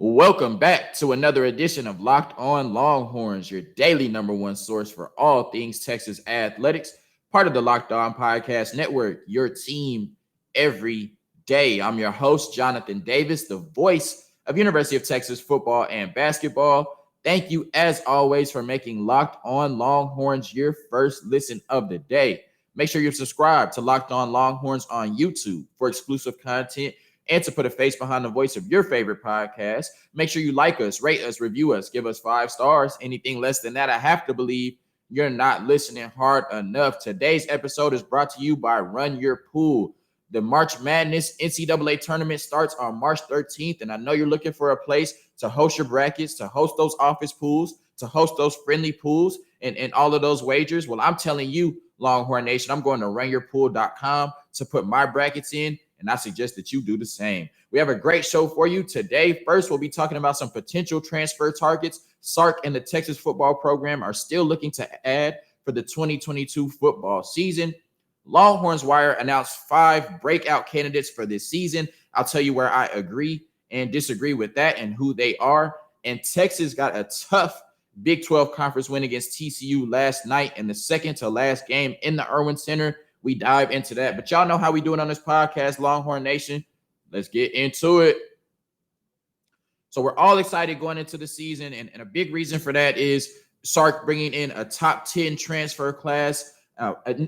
Welcome back to another edition of Locked On Longhorns, your daily number one source for all things Texas athletics, part of the Locked On Podcast Network, your team every day. I'm your host, Jonathan Davis, the voice of University of Texas football and basketball. Thank you, as always, for making Locked On Longhorns your first listen of the day. Make sure you're subscribed to Locked On Longhorns on YouTube for exclusive content and to put a face behind the voice of your favorite podcast. Make sure you like us, rate us, review us, give us 5 stars. Anything less than that, I have to believe you're not listening hard enough. Today's episode is brought to you by Run Your Pool. The March Madness NCAA tournament starts on March 13th, and I know you're looking for a place to host your brackets, to host those office pools, to host those friendly pools, and all of those wagers. Well, I'm telling you, Longhorn Nation, I'm going to runyourpool.com to put my brackets in, and I suggest that you do the same. We have a great show for you today. First, we'll be talking about some potential transfer targets Sark and the Texas football program are still looking to add for the 2022 football season. Longhorns Wire announced 5 breakout candidates for this season. I'll tell you where I agree and disagree with that and who they are. And Texas got a tough Big 12 conference win against TCU last night in the second to last game in the Irwin Center. We dive into that. But y'all know how we do it on this podcast, Longhorn Nation. Let's get into it. So we're all excited going into the season, and a big reason for that is Sark bringing in a top 10 transfer class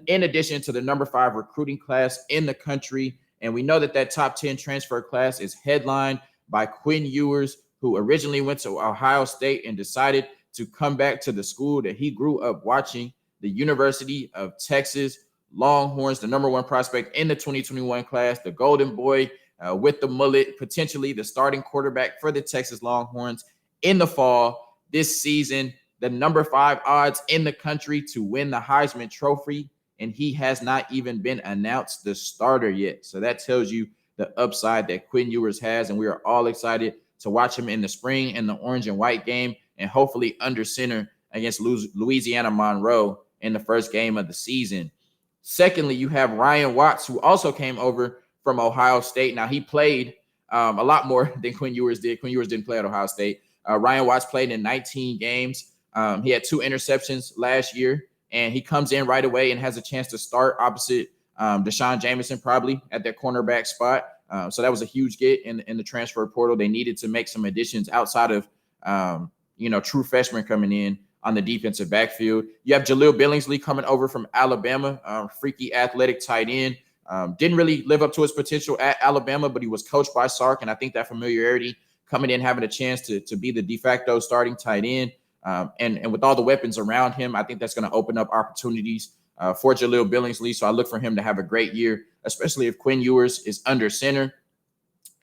in addition to the number 5 recruiting class in the country. And we know that that top 10 transfer class is headlined by Quinn Ewers, who originally went to Ohio State and decided to come back to the school that he grew up watching, the University of Texas Longhorns, the number 1 prospect in the 2021 class, the Golden Boy with the mullet, potentially the starting quarterback for the Texas Longhorns in the fall this season, the number 5 odds in the country to win the Heisman Trophy, and he has not even been announced the starter yet. So that tells you the upside that Quinn Ewers has, and we are all excited to watch him in the spring in the orange and white game and hopefully under center against Louisiana Monroe in the first game of the season. Secondly, you have Ryan Watts, who also came over from Ohio State. Now, he played a lot more than Quinn Ewers did. Quinn Ewers didn't play at Ohio State. Ryan Watts played in 19 games. He had 2 interceptions last year, and he comes in right away and has a chance to start opposite Deshaun Jameson probably at that cornerback spot. So that was a huge get in the transfer portal. They needed to make some additions outside of, true freshmen coming in on the defensive backfield. You have Jaleel Billingsley coming over from Alabama, freaky athletic tight end. Didn't really live up to his potential at Alabama, but he was coached by Sark, and I think that familiarity coming in, having a chance to be the de facto starting tight end, and with all the weapons around him, I think that's going to open up opportunities for Jaleel Billingsley. So I look for him to have a great year, especially if Quinn Ewers is under center.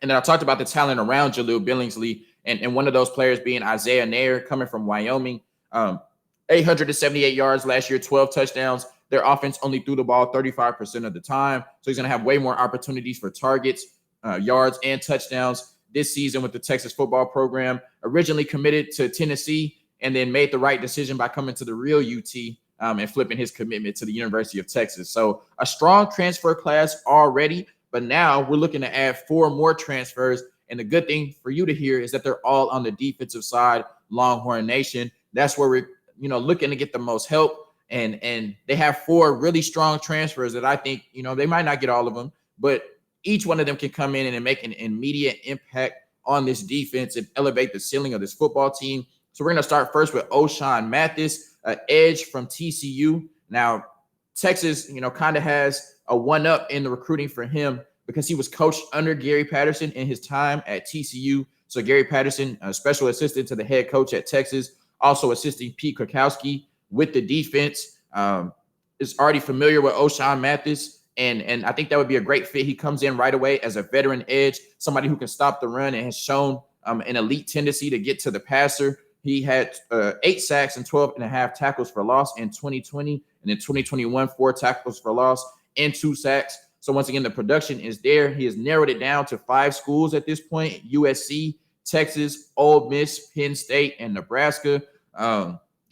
And then I talked about the talent around Jaleel Billingsley, and one of those players being Isaiah Nair coming from Wyoming. 878 yards last year, 12 touchdowns. Their offense only threw the ball 35% of the time. So he's going to have way more opportunities for targets, yards, and touchdowns this season with the Texas football program. Originally committed to Tennessee and then made the right decision by coming to the real UT and flipping his commitment to the University of Texas. So a strong transfer class already, but now we're looking to add 4 more transfers. And the good thing for you to hear is that they're all on the defensive side, Longhorn Nation. That's where we're, looking to get the most help. And they have 4 really strong transfers that I think, they might not get all of them, but each one of them can come in and make an immediate impact on this defense and elevate the ceiling of this football team. So we're going to start first with Ochaun Mathis, an edge from TCU. Now, Texas, kind of has a one-up in the recruiting for him because he was coached under Gary Patterson in his time at TCU. So Gary Patterson, a special assistant to the head coach at Texas, also assisting Pete Kwiatkowski with the defense, is already familiar with Ochaun Mathis, and I think that would be a great fit. He comes in right away as a veteran edge, somebody who can stop the run and has shown an elite tendency to get to the passer. He had 8 sacks and 12.5 tackles for loss in 2020, and in 2021, 4 tackles for loss and 2 sacks. So once again, the production is there. He has narrowed it down to 5 schools at this point: USC, Texas, Ole Miss, Penn State, and Nebraska.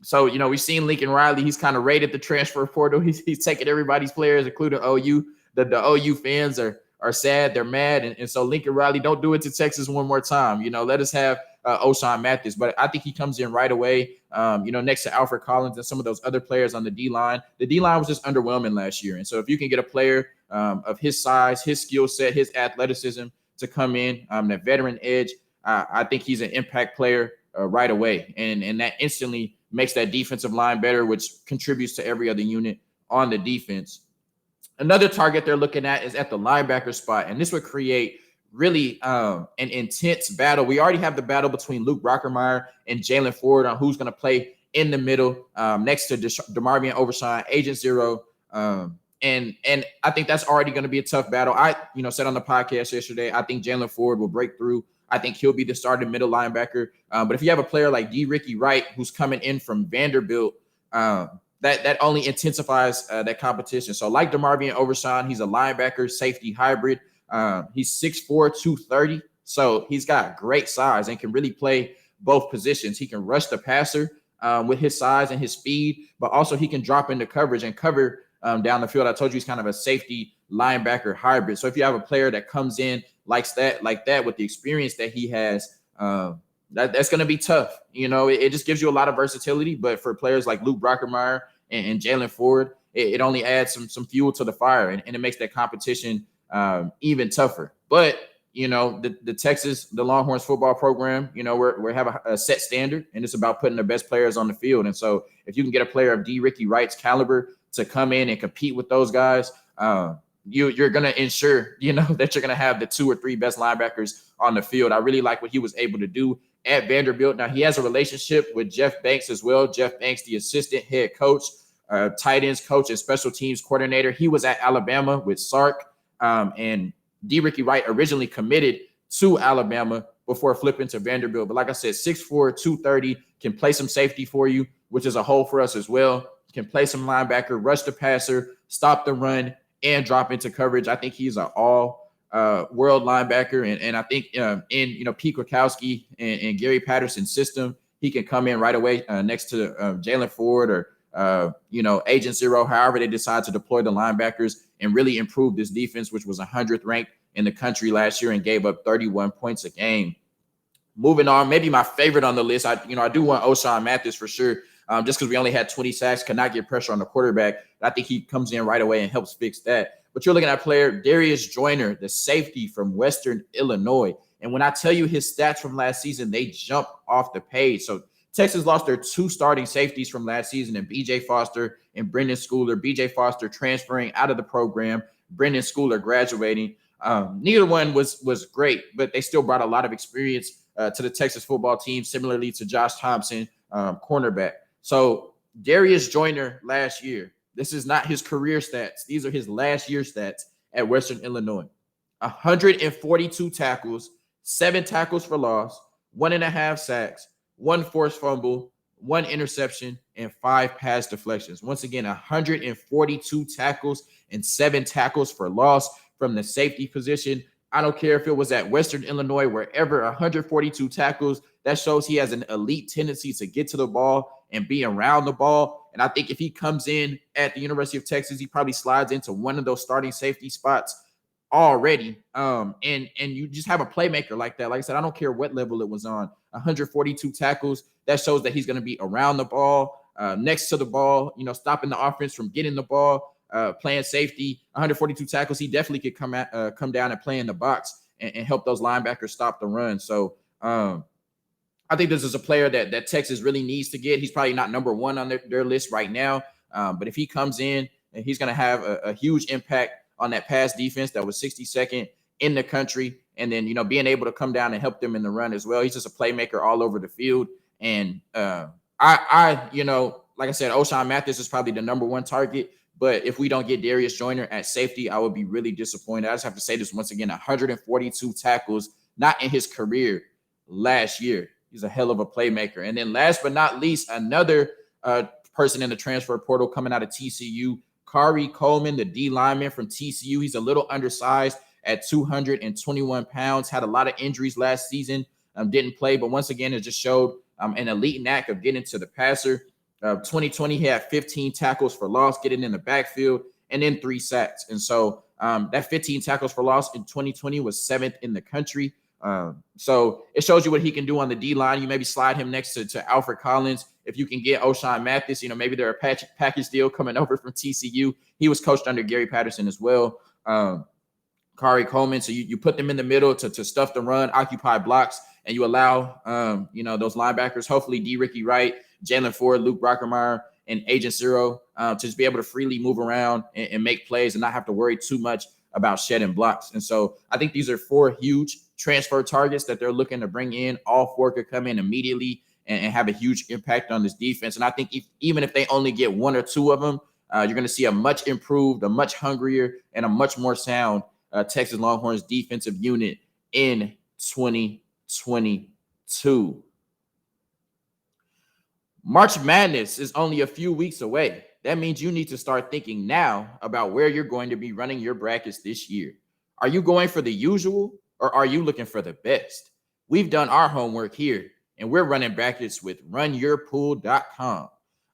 So, we've seen Lincoln Riley. He's kind of raided the transfer portal. He's taking everybody's players, including OU. The OU fans are sad. They're mad. And so Lincoln Riley, don't do it to Texas one more time. Let us have Ochaun Mathis, but I think he comes in right away, next to Alfred Collins and some of those other players on the D-line. The D-line was just underwhelming last year. And so if you can get a player of his size, his skill set, his athleticism to come in, that veteran edge, I think he's an impact player right away. And that instantly makes that defensive line better, which contributes to every other unit on the defense. Another target they're looking at is at the linebacker spot, and this would create really an intense battle. We already have the battle between Luke Brockermeyer and Jalen Ford on who's going to play in the middle next to DeMarvion Overshine, Agent Zero. And I think that's already going to be a tough battle. I said on the podcast yesterday, I think Jalen Ford will break through. I think he'll be the starting middle linebacker. But if you have a player like D. Ricky Wright, who's coming in from Vanderbilt, that only intensifies that competition. So like DeMarvion Overshine, he's a linebacker safety hybrid. He's 6'4", 230. So he's got great size and can really play both positions. He can rush the passer with his size and his speed, but also he can drop into coverage and cover down the field. I told you he's kind of a safety linebacker hybrid. So if you have a player that comes in like that with the experience that he has, that's going to be tough. It just gives you a lot of versatility. But for players like Luke Brockermeyer and Jalen Ford, it only adds some fuel to the fire, and it makes that competition even tougher. But the Longhorns football program, we have a set standard, and it's about putting the best players on the field. And so if you can get a player of D. Ricky Wright's caliber to come in and compete with those guys, you're going to ensure, that you're going to have the 2 or 3 best linebackers on the field. I really like what he was able to do at Vanderbilt. Now, he has a relationship with Jeff Banks as well. Jeff Banks, the assistant head coach, tight ends coach, and special teams coordinator. He was at Alabama with Sark, and D. Ricky Wright originally committed to Alabama before flipping to Vanderbilt. But like I said, 6'4", 230, can play some safety for you, which is a hole for us as well. Can play some linebacker, rush the passer, stop the run, and drop into coverage. I think he's an all-world linebacker. And I think in Pete Kwiatkowski and Gary Patterson's system, he can come in right away next to Jalen Ford or Agent Zero, however they decide to deploy the linebackers, and really improve this defense, which was 100th ranked in the country last year and gave up 31 points a game. Moving on, maybe my favorite on the list, I do want Ochaun Mathis for sure, just because we only had 20 sacks, could not get pressure on the quarterback. I think he comes in right away and helps fix that. But you're looking at player Darius Joyner, the safety from Western Illinois. And when I tell you his stats from last season, they jump off the page. So Texas lost their 2 starting safeties from last season, and B.J. Foster and Brendan Schooler. B.J. Foster transferring out of the program, Brendan Schooler graduating. Neither one was great, but they still brought a lot of experience to the Texas football team, similarly to Josh Thompson, cornerback. So Darius Joyner last year, this is not his career stats. These are his last year stats at Western Illinois. 142 tackles, 7 tackles for loss, 1.5 sacks, 1 forced fumble, 1 interception, and 5 pass deflections. Once again, 142 tackles and 7 tackles for loss from the safety position. I don't care if it was at Western Illinois, wherever, 142 tackles. That shows he has an elite tendency to get to the ball and be around the ball. And I think if he comes in at the University of Texas, he probably slides into one of those starting safety spots already. And you just have a playmaker like that. Like I said, I don't care what level it was on. 142 tackles. That shows that he's going to be around the ball, next to the ball, stopping the offense from getting the ball, playing safety. 142 tackles. He definitely could come down and play in the box and help those linebackers stop the run. So I think this is a player that Texas really needs to get. He's probably not number 1 on their list right now. But if he comes in, he's going to have a huge impact on that pass defense that was 62nd in the country. And then, being able to come down and help them in the run as well. He's just a playmaker all over the field. And like I said, Ochaun Mathis is probably the number 1 target. But if we don't get Darius Joyner at safety, I would be really disappointed. I just have to say this once again, 142 tackles, not in his career last year. He's a hell of a playmaker. And then last but not least, another person in the transfer portal coming out of TCU, Kari Coleman, the D lineman from TCU. He's a little undersized at 221 pounds, had a lot of injuries last season, didn't play. But once again, it just showed an elite knack of getting to the passer. 2020, he had 15 tackles for loss, getting in the backfield, and then 3 sacks. And so that 15 tackles for loss in 2020 was 7th in the country. So it shows you what he can do on the D-line. You maybe slide him next to Alfred Collins. If you can get Ochaun Mathis, maybe they're a package deal coming over from TCU. He was coached under Gary Patterson as well. Kari Coleman. So you put them in the middle to stuff the run, occupy blocks, and you allow, those linebackers, hopefully D. Ricky Wright, Jalen Ford, Luke Brockermeyer, and Agent Zero to just be able to freely move around and make plays and not have to worry too much about shedding blocks. And so I think these are 4 huge transfer targets that they're looking to bring in. All 4 could come in immediately and have a huge impact on this defense. And I think even if they only get 1 or 2 of them, you're going to see a much improved, a much hungrier, and a much more sound Texas Longhorns defensive unit in 2022. March Madness is only a few weeks away. That means you need to start thinking now about where you're going to be running your brackets this year. Are you going for the usual or are you looking for the best? We've done our homework here and we're running brackets with runyourpool.com.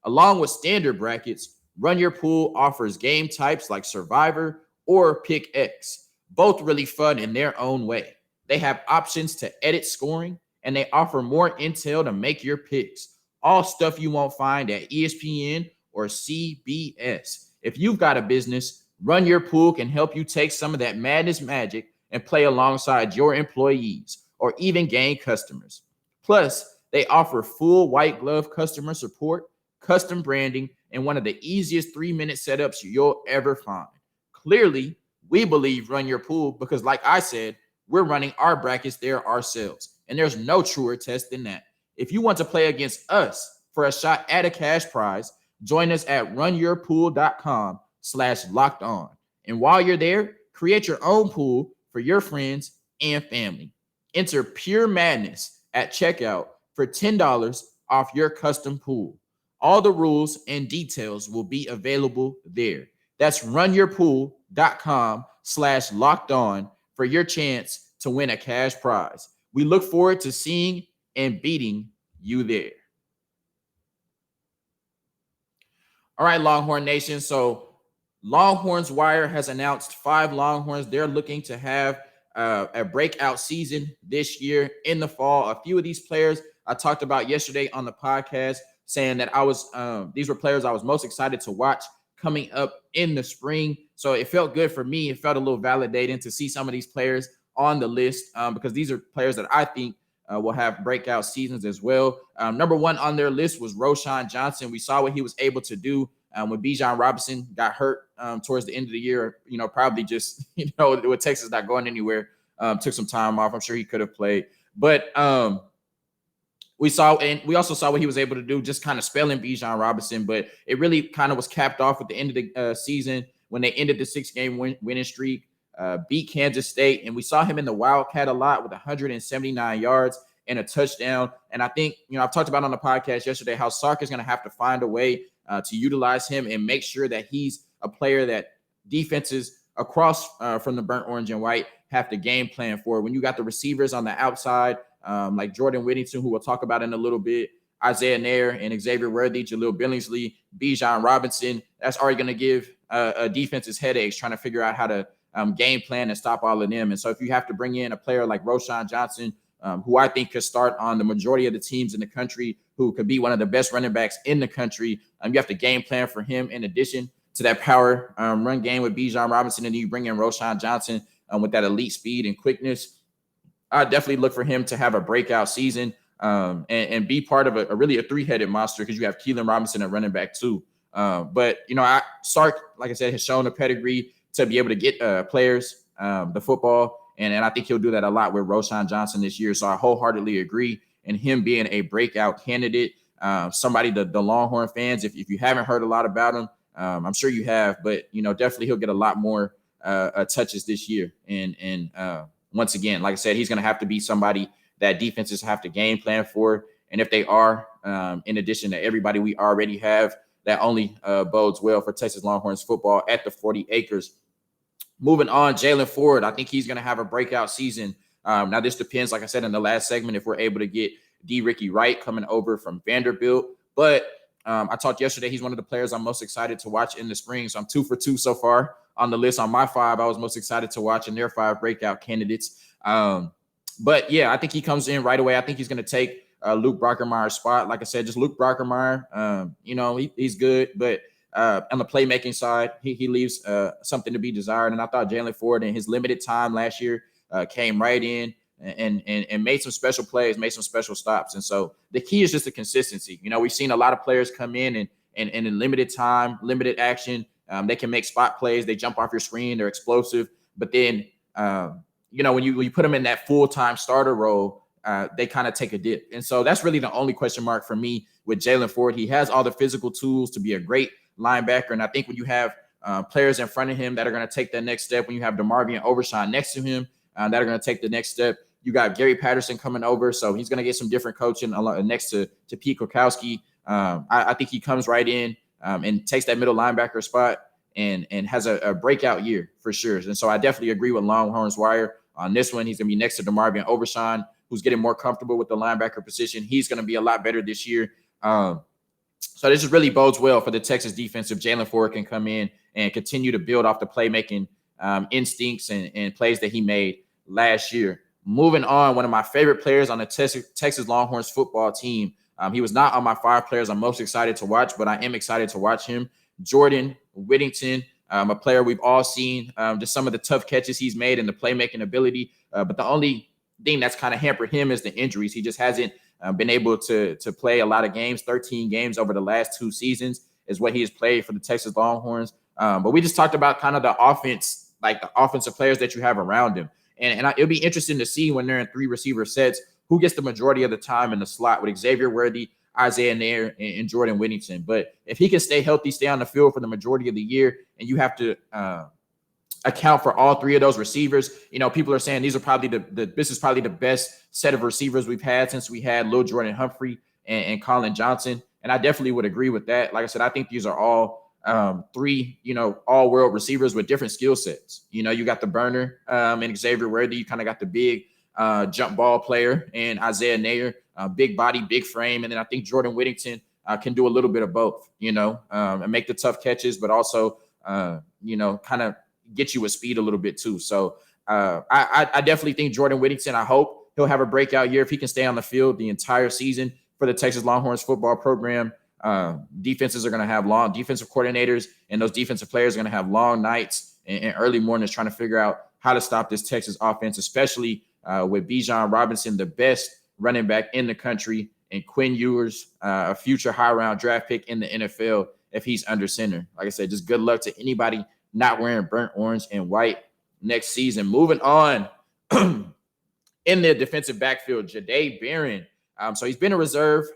Along with standard brackets, Run Your Pool offers game types like Survivor or Pick X, both really fun in their own way. They have options to edit scoring and they offer more intel to make your picks. All stuff you won't find at ESPN or CBS. If you've got a business, Run Your Pool can help you take some of that madness magic and play alongside your employees or even gain customers. Plus, they offer full white glove customer support, custom branding, and one of the easiest 3-minute setups you'll ever find. Clearly, we believe Run Your Pool because, like I said, we're running our brackets there ourselves, and there's no truer test than that. If you want to play against us for a shot at a cash prize, join us at runyourpool.com/lockedon. And while you're there, create your own pool for your friends and family. Enter Pure Madness at checkout for $10 off your custom pool. All the rules and details will be available there. That's runyourpool.com/lockedon for your chance to win a cash prize. We look forward to seeing and beating you there. All right, Longhorn Nation. So Longhorns Wire has announced 5 Longhorns. They're looking to have a breakout season this year in the fall. A few of these players I talked about yesterday on the podcast, saying that these were players I was most excited to watch coming up in the spring. So it felt good for me. It felt a little validating to see some of these players on the list because these are players that I think will have breakout seasons as well. Number 1 on their list was Roschon Johnson. We saw what he was able to do when Bijan Robinson got hurt towards the end of the year. Probably just, with Texas not going anywhere, took some time off. I'm sure he could have played. But we also saw what he was able to do just kind of spelling Bijan Robinson. But it really kind of was capped off at the end of the season when they ended the 6-game winning streak. Beat Kansas State, and we saw him in the Wildcat a lot with 179 yards and a touchdown. And I think, I've talked about on the podcast yesterday how Sark is going to have to find a way to utilize him and make sure that he's a player that defenses across from the burnt orange and white have to game plan for. When you got the receivers on the outside, like Jordan Whittington, who we'll talk about in a little bit, Isaiah Nair and Xavier Worthy, Jaleel Billingsley, Bijan Robinson, that's already going to give a defense's headaches trying to figure out how to game plan and stop all of them. And so if you have to bring in a player like Roschon Johnson, who I think could start on the majority of the teams in the country, who could be one of the best running backs in the country, you have to game plan for him in addition to that power run game with Bijan Robinson, and then you bring in Roschon Johnson with that elite speed and quickness. I definitely look for him to have a breakout season and be part of a 3-headed monster because you have Keelan Robinson at running back too. But Sark, like I said, has shown a pedigree to be able to get players the football. And I think he'll do that a lot with Roschon Johnson this year. So I wholeheartedly agree in him being a breakout candidate. Somebody, the Longhorn fans, if you haven't heard a lot about him, I'm sure you have, but, definitely he'll get a lot more touches this year. And once again, like I said, he's going to have to be somebody that defenses have to game plan for. And if they are, in addition to everybody we already have, that only bodes well for Texas Longhorns football at the 40 acres. Moving on, Jalen Ford, I think he's going to have a breakout season. Now, this depends, like I said in the last segment, if we're able to get D. Ricky Wright coming over from Vanderbilt. But I talked yesterday, he's one of the players I'm most excited to watch in the spring. So I'm 2 for 2 so far on the list. On my 5, I was most excited to watch, and their 5 breakout candidates. But yeah, I think he comes in right away. I think he's going to take Luke Brockermeyer's spot. Like I said, just Luke Brockermeyer. He's good, but on the playmaking side, he leaves something to be desired. And I thought Jalen Ford in his limited time last year came right in and made some special plays, made some special stops. And so the key is just the consistency. We've seen a lot of players come in and in limited time, limited action, they can make spot plays. They jump off your screen. They're explosive. But then when you put them in that full-time starter role, they kind of take a dip. And so that's really the only question mark for me with Jalen Ford. He has all the physical tools to be a great linebacker. And I think when you have players in front of him that are going to take that next step, when you have DeMarvion Overshown next to him that are going to take the next step, you got Gary Patterson coming over. So he's going to get some different coaching next to Pete Kwiatkowski. I think he comes right in and takes that middle linebacker spot and has a breakout year for sure. And so I definitely agree with Longhorns Wire on this one. He's going to be next to DeMarvion Overshown, who's getting more comfortable with the linebacker position. He's going to be a lot better this year. So this just really bodes well for the Texas defense if Jalen Ford can come in and continue to build off the playmaking instincts and plays that he made last year. Moving on, one of my favorite players on the Texas Longhorns football team. He was not on my 5 players I'm most excited to watch, but I am excited to watch him. Jordan Whittington, a player we've all seen, just some of the tough catches he's made and the playmaking ability. But the only thing that's kind of hampered him is the injuries. He just hasn't been able to play a lot of games. 13 games over the last 2 seasons is what he has played for the Texas Longhorns. But we just talked about kind of the offense, like the offensive players that you have around him. And it'll be interesting to see when they're in 3 receiver sets, who gets the majority of the time in the slot with Xavier Worthy, Isaiah Nair, and Jordan Whittington. But if he can stay healthy, stay on the field for the majority of the year, and you have to account for all 3 of those receivers, people are saying these are probably this is probably the best set of receivers we've had since we had Lil Jordan Humphrey and Colin Johnson. And I definitely would agree with that. Like I said, I think these are all 3, all-world receivers with different skill sets. You got the burner and Xavier Worthy. You kind of got the big jump ball player and Isaiah Nair, big body, big frame. And then I think Jordan Whittington can do a little bit of both, and make the tough catches, but also, kind of get you with speed a little bit too. So I definitely think Jordan Whittington, I hope he'll have a breakout year if he can stay on the field the entire season for the Texas Longhorns football program. Defenses are going to have long defensive coordinators, and those defensive players are going to have long nights and early mornings trying to figure out how to stop this Texas offense, especially with Bijan Robinson, the best running back in the country, and Quinn Ewers, a future high-round draft pick in the NFL if he's under center. Like I said, just good luck to anybody not wearing burnt orange and white next season. Moving on in the defensive backfield, Jahdae Barron. So he's been a reserve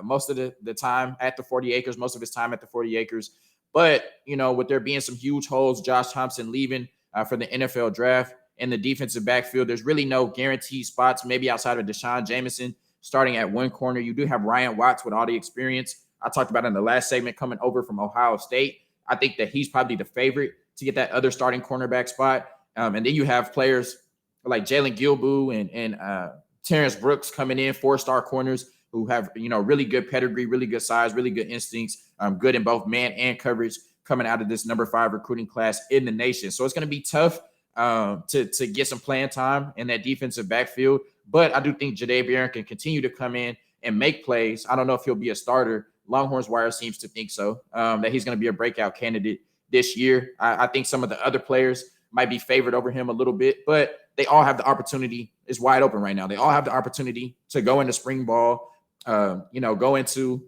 most of the time at the 40 acres, most of his time at the 40 acres. But, with there being some huge holes, Josh Thompson leaving for the NFL draft in the defensive backfield, there's really no guaranteed spots, maybe outside of Deshaun Jameson starting at one corner. You do have Ryan Watts with all the experience I talked about in the last segment coming over from Ohio State. I think that he's probably the favorite to get that other starting cornerback spot. And then you have players like Jalen Gilboo and Terrence Brooks coming in, 4-star corners who have, really good pedigree, really good size, really good instincts, good in both man and coverage coming out of this number 5 recruiting class in the nation. So it's going to be tough to get some playing time in that defensive backfield. But I do think Jahdae Barron can continue to come in and make plays. I don't know if he'll be a starter. Longhorns Wire seems to think so, that he's going to be a breakout candidate this year. I think some of the other players might be favored over him a little bit, but they all have the opportunity. It's wide open right now. They all have the opportunity to go into spring ball, go into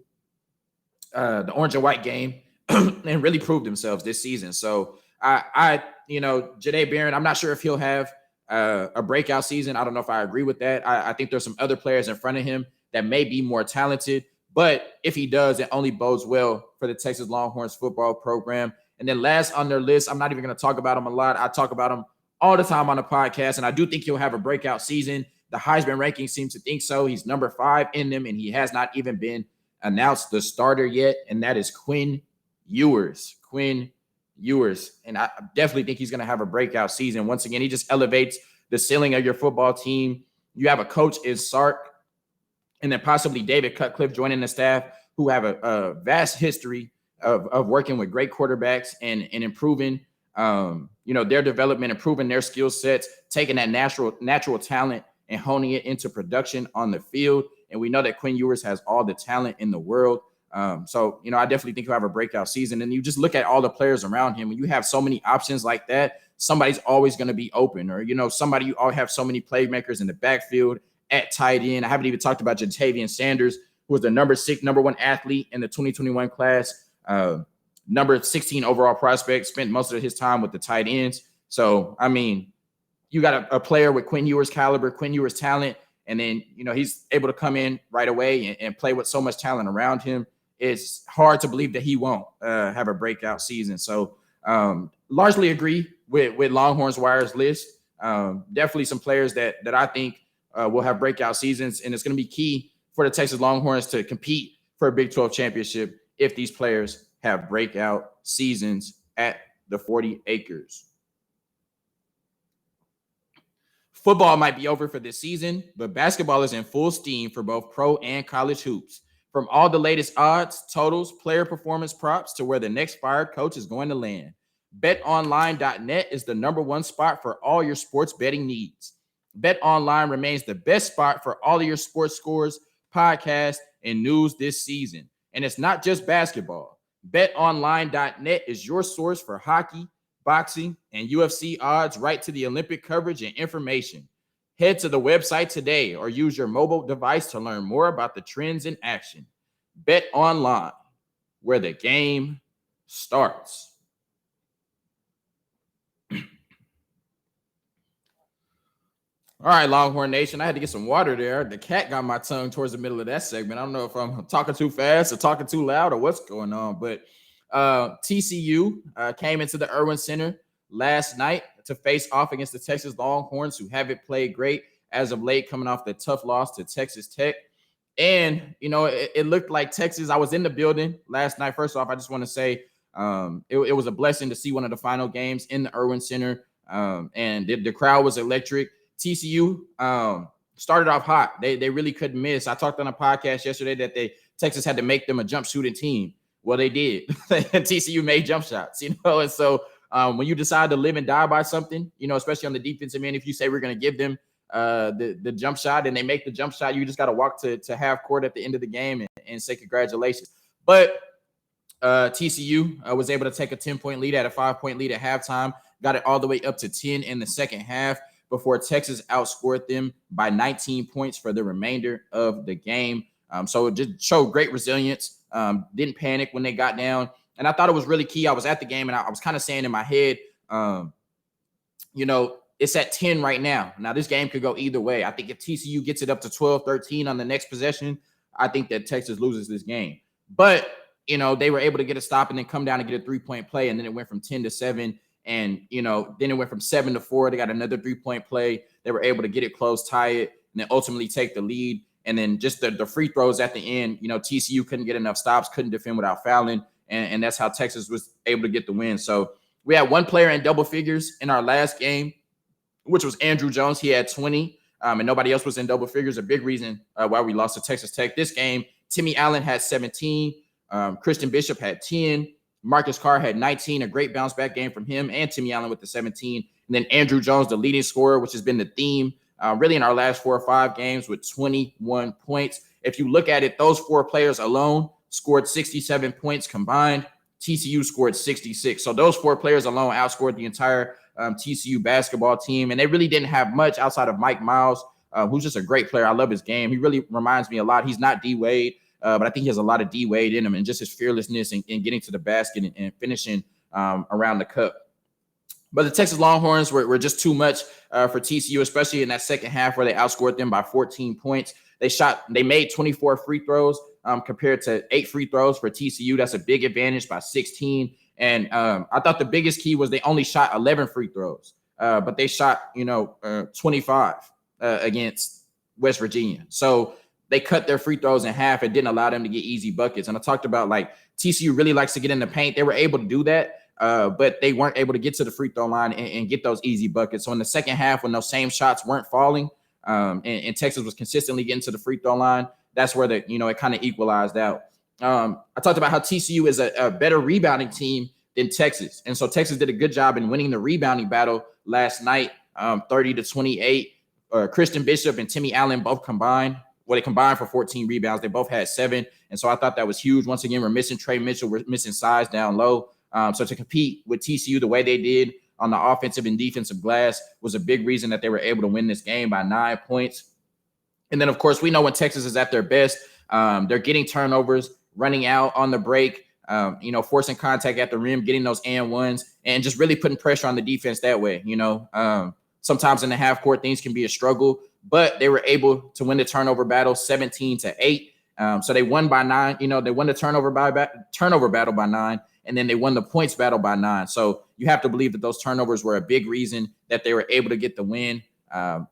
the orange and white game and really prove themselves this season. So Jahdae Barron, I'm not sure if he'll have a breakout season. I don't know if I agree with that. I think there's some other players in front of him that may be more talented, but if he does, it only bodes well for the Texas Longhorns football program. And then last on their list, I'm not even going to talk about him a lot. I talk about him all the time on the podcast, and I do think he'll have a breakout season. The Heisman ranking seems to think so. He's number 5 in them, and he has not even been announced the starter yet, and that is Quinn Ewers. Quinn Ewers. And I definitely think he's going to have a breakout season. Once again, he just elevates the ceiling of your football team. You have a coach in Sark, and then possibly David Cutcliffe joining the staff, who have a vast history of working with great quarterbacks and improving, their development, improving their skill sets, taking that natural talent and honing it into production on the field. And we know that Quinn Ewers has all the talent in the world. So, I definitely think he'll have a breakout season. And you just look at all the players around him. When you have so many options like that, somebody's always going to be open. Or, somebody, you all have so many playmakers in the backfield at tight end. I haven't even talked about Jatavian Sanders, who was the number one athlete in the 2021 class, number 16 overall prospect, spent most of his time with the tight ends. So, you got a player with Quinn Ewers' caliber, Quinn Ewers' talent, and then, he's able to come in right away and play with so much talent around him. It's hard to believe that he won't have a breakout season. So largely agree with Longhorns Wire's list. Definitely some players that I think will have breakout seasons, and it's going to be key for the Texas Longhorns to compete for a Big 12 championship if these players have breakout seasons at the 40 acres. Football might be over for this season, but basketball is in full steam for both pro and college hoops. From all the latest odds, totals, player performance props to where the next fired coach is going to land, BetOnline.net is the number one spot for all your sports betting needs. BetOnline remains the best spot for all of your sports scores, podcasts, and news this season. And it's not just basketball. BetOnline.net is your source for hockey, boxing, and UFC odds right to the Olympic coverage and information. Head to the website today or use your mobile device to learn more about the trends in action. Bet online, where the game starts. All right, Longhorn Nation, I had to get some water there. The cat got my tongue towards the middle of that segment. I don't know if I'm talking too fast or talking too loud or what's going on, but TCU came into the Irwin Center last night to face off against the Texas Longhorns, who haven't played great as of late, coming off the tough loss to Texas Tech. And, it looked like Texas. I was in the building last night. First off, I just want to say it was a blessing to see one of the final games in the Irwin Center, and the crowd was electric. TCU started off hot. They really couldn't miss. I talked on a podcast yesterday that Texas had to make them a jump shooting team. Well, they did. TCU made jump shots, and so when you decide to live and die by something, especially on the defensive end, if you say we're going to give them the jump shot and they make the jump shot, you just got to walk to half court at the end of the game and say congratulations. But TCU was able to take a 10-point lead, at a 5-point lead at halftime, got it all the way up to 10 in the second half before Texas outscored them by 19 points for the remainder of the game. So it just showed great resilience. Didn't panic when they got down. And I thought it was really key. I was at the game and I was kind of saying in my head, it's at 10 right now. Now, this game could go either way. I think if TCU gets it up to 12-13 on the next possession, I think that Texas loses this game. But, they were able to get a stop and then come down and get a 3-point play. And then it went from 10-7. And, then it went from 7-4. They got another 3-point play. They were able to get it close, tie it, and then ultimately take the lead. And then just the free throws at the end, TCU couldn't get enough stops, couldn't defend without fouling. And that's how Texas was able to get the win. So we had one player in double figures in our last game, which was Andrew Jones. He had 20, and nobody else was in double figures. A big reason why we lost to Texas Tech. This game, Timmy Allen had 17. Christian Bishop had 10. Marcus Carr had 19, a great bounce back game from him and Timmy Allen with the 17. And then Andrew Jones, the leading scorer, which has been the theme really in our last 4 or 5 games with 21 points. If you look at it, those 4 players alone scored 67 points combined. TCU scored 66. So those 4 players alone outscored the entire TCU basketball team. And they really didn't have much outside of Mike Miles, who's just a great player. I love his game. He really reminds me a lot. He's not D-Wade, but I think he has a lot of D-Wade in him, and just his fearlessness and getting to the basket and finishing around the cup. But the Texas Longhorns were just too much for TCU, especially in that second half where they outscored them by 14 points. They made 24 free throws compared to 8 free throws for TCU. That's a big advantage by 16. And I thought the biggest key was they only shot 11 free throws, but they shot 25 against West Virginia. So they cut their free throws in half. It didn't allow them to get easy buckets. And I talked about TCU really likes to get in the paint. They were able to do that. But they weren't able to get to the free throw line and get those easy buckets. So in the second half, when those same shots weren't falling, and Texas was consistently getting to the free throw line, that's where it kind of equalized out. I talked about how TCU is a better rebounding team than Texas. And so Texas did a good job in winning the rebounding battle last night, 30-28 Christian Bishop and Timmy Allen both combined. Well, they combined for 14 rebounds. They both had 7. And so I thought that was huge. Once again, we're missing Trey Mitchell. We're missing size down low. So to compete with TCU the way they did on the offensive and defensive glass was a big reason that they were able to win this game by 9 points. And then, of course, we know when Texas is at their best, they're getting turnovers, running out on the break, forcing contact at the rim, getting those and ones, and just really putting pressure on the defense that way. Sometimes in the half court, things can be a struggle, but they were able to win the turnover battle 17-8. So they won by 9. They won the turnover battle by 9, and then they won the points battle by 9. So you have to believe that those turnovers were a big reason that they were able to get the win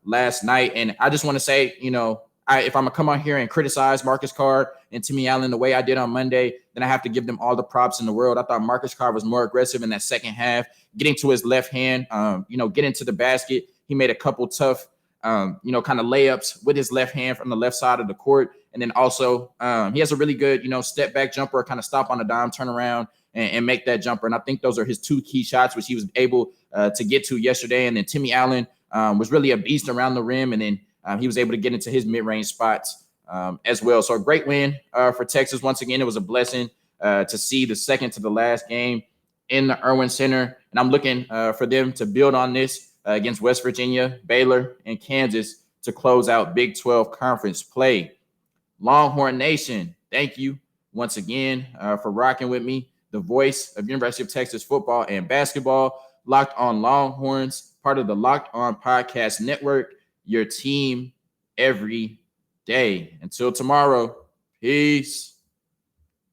last night. And I just want to say, if I'm going to come on here and criticize Marcus Carr and Timmy Allen the way I did on Monday, then I have to give them all the props in the world. I thought Marcus Carr was more aggressive in that second half, getting to his left hand, getting to the basket. He made a couple tough, kind of layups with his left hand from the left side of the court. And then also he has a really good, step back jumper, kind of stop on a dime, turn around and make that jumper. And I think those are his 2 key shots, which he was able to get to yesterday. And then Timmy Allen was really a beast around the rim. And then he was able to get into his mid-range spots as well. So a great win for Texas. Once again, it was a blessing to see the second to the last game in the Irwin Center. And I'm looking for them to build on this against West Virginia, Baylor, and Kansas to close out Big 12 conference play. Longhorn Nation, thank you once again for rocking with me. The voice of University of Texas football and basketball, Locked On Longhorns, part of the Locked On Podcast Network, your team every day. Until tomorrow, peace.